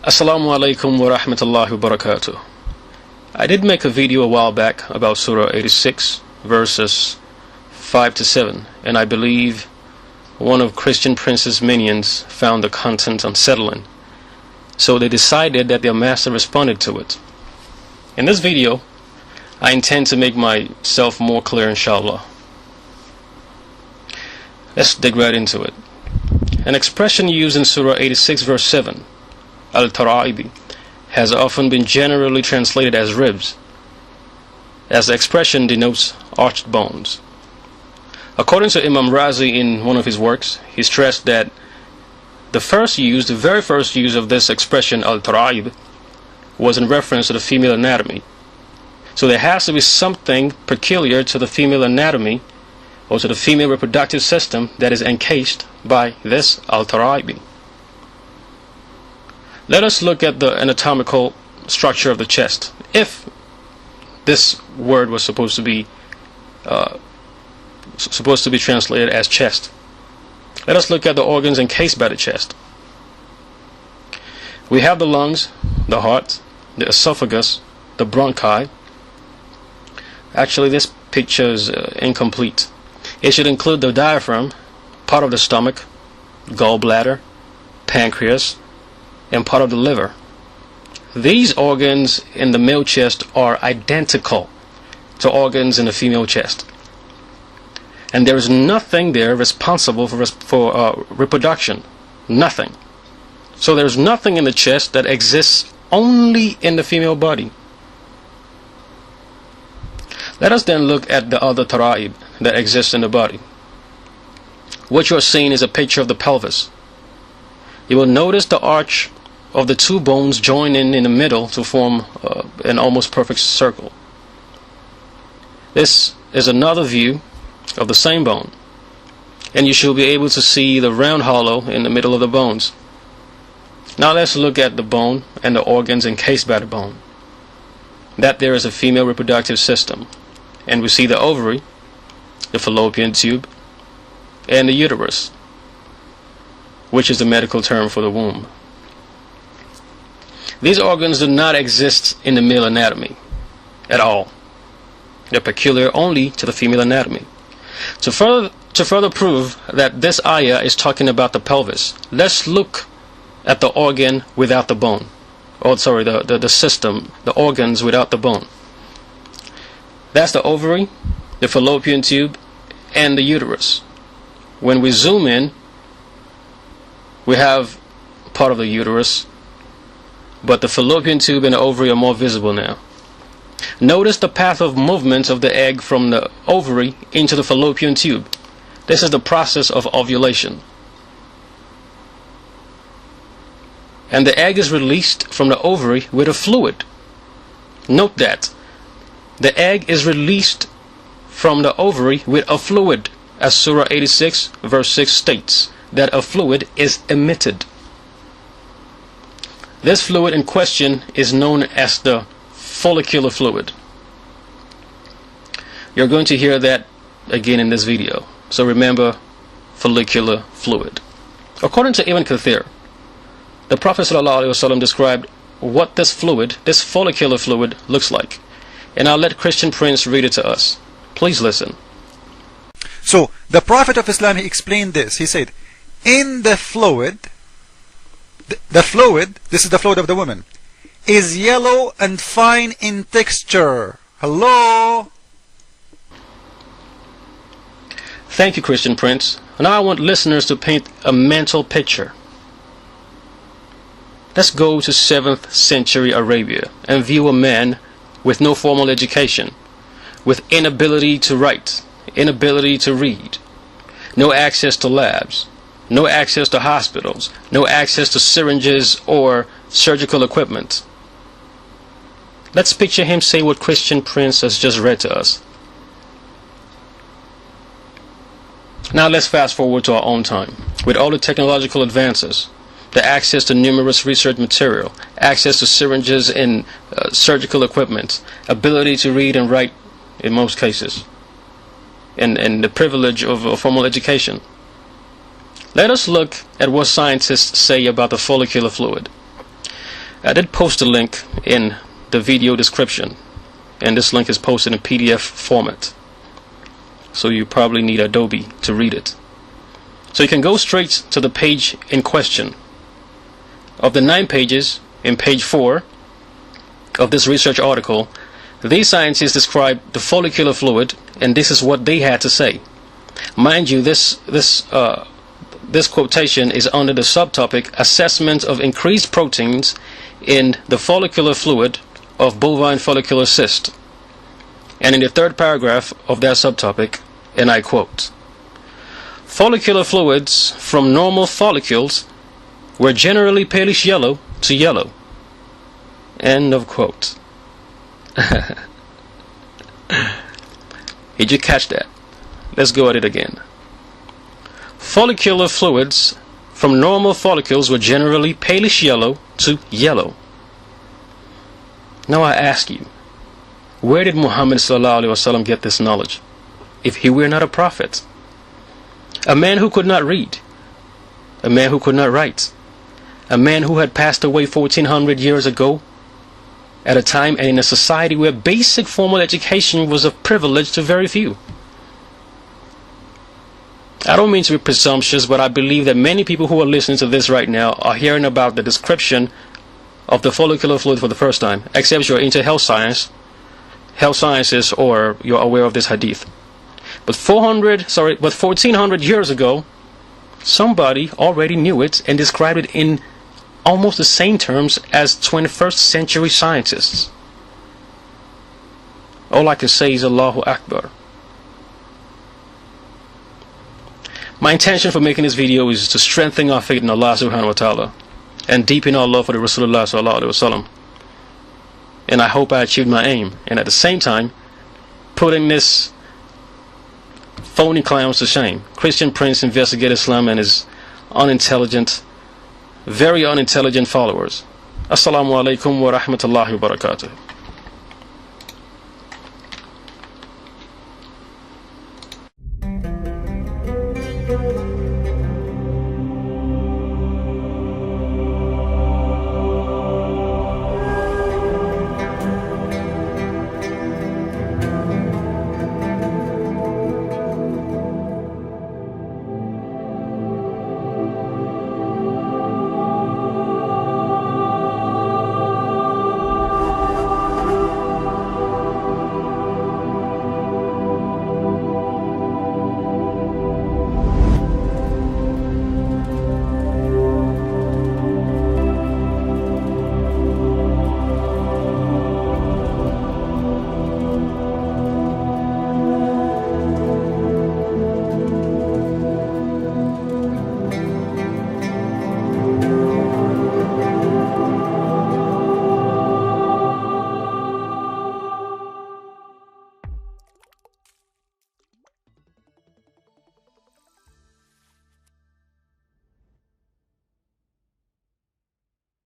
Assalamu alaikum wa rahmatullahi wa barakatuh. I did make a video a while back about Surah 86 verses 5 to 7, and I believe one of Christian Prince's minions found the content unsettling, so they decided that their master responded to it. In this video I intend to make myself more clear, inshallah. Let's dig right into it. An expression used in Surah 86 verse 7, al-tara'ibi, has often been generally translated as ribs, as the expression denotes arched bones. According to Imam Razi in one of his works, he stressed that the very first use of this expression al-tara'ib was in reference to the female anatomy. So there has to be something peculiar to the female anatomy or to the female reproductive system that is encased by this al-tara'ibi. Let us look at the anatomical structure of the chest, if this word was supposed to be translated as chest. Let us look at the organs encased by the chest. We have the lungs, the heart, the esophagus, the bronchi. Actually, this picture is incomplete. It should include the diaphragm, part of the stomach, gallbladder, pancreas, and part of the liver. These organs in the male chest are identical to organs in the female chest, and there is nothing there responsible for reproduction. Nothing. So there's nothing in the chest that exists only in the female body. Let us then look at the other tara'ib that exists in the body. What you're seeing is a picture of the pelvis. You will notice the arch of the two bones join in the middle to form an almost perfect circle. This is another view of the same bone, and you should be able to see the round hollow in the middle of the bones. Now let's look at the bone and the organs encased by the bone. That there is a female reproductive system, and we see the ovary, the fallopian tube, and the uterus, which is the medical term for the womb. These organs do not exist in the male anatomy at all. They're peculiar only to the female anatomy. To further prove that this ayah is talking about the pelvis, let's look at the organ without the bone. The system, the organs without the bone. That's the ovary, the fallopian tube, and the uterus. When we zoom in, we have part of the uterus, but the fallopian tube and the ovary are more visible now. Notice the path of movement of the egg from the ovary into the fallopian tube. This is the process of ovulation. And the egg is released from the ovary with a fluid. Note that. The egg is released from the ovary with a fluid, as Surah 86 verse 6 states, that a fluid is emitted. This fluid in question is known as the follicular fluid. You're going to hear that again in this video, so remember follicular fluid. According to Ibn Kathir, the Prophet ﷺ described what this fluid, this follicular fluid, looks like. And I'll let Christian Prince read it to us. Please listen. So, the Prophet of Islam, he explained this. He said, in the fluid, this is the fluid of the woman, is yellow and fine in texture. Hello? Thank you, Christian Prince. Now I want listeners to paint a mental picture. Let's go to 7th century Arabia and view a man with no formal education, with inability to write, inability to read, no access to labs, no access to hospitals, no access to syringes or surgical equipment. Let's picture him say what Christian Prince has just read to us. Now let's fast forward to our own time. With all the technological advances, the access to numerous research material, access to syringes and surgical equipment, ability to read and write in most cases, and the privilege of a formal education. Let us look at what scientists say about the follicular fluid. I did post a link in the video description, and this link is posted in PDF format, so you probably need Adobe to read it. So you can go straight to the page in question. Of the 9 pages, in page 4 of this research article, these scientists describe the follicular fluid, and this is what they had to say. Mind you, this quotation is under the subtopic Assessment of Increased Proteins in the Follicular Fluid of Bovine Follicular Cyst. And in the 3rd paragraph of that subtopic, and I quote, "Follicular fluids from normal follicles were generally palish yellow to yellow." End of quote. Did you catch that? Let's go at it again. Follicular fluids from normal follicles were generally palish yellow to yellow. Now I ask you, where did Muhammad ﷺ get this knowledge, if he were not a prophet? A man who could not read, a man who could not write, a man who had passed away 1400 years ago, at a time and in a society where basic formal education was a privilege to very few. I don't mean to be presumptuous, but I believe that many people who are listening to this right now are hearing about the description of the follicular fluid for the first time, except you're into health sciences, or you're aware of this hadith. But 1400 years ago, somebody already knew it and described it in almost the same terms as 21st century scientists. All I can say is Allahu Akbar. My intention for making this video is to strengthen our faith in Allah subhanahu wa ta'ala and deepen our love for the Rasulullah sallallahu alaihi wasallam. And I hope I achieved my aim, and at the same time putting this phony clowns to shame. Christian Prince investigate Islam and his very unintelligent followers. Assalamu alaikum wa rahmatullahi wa barakatuh. Thank you.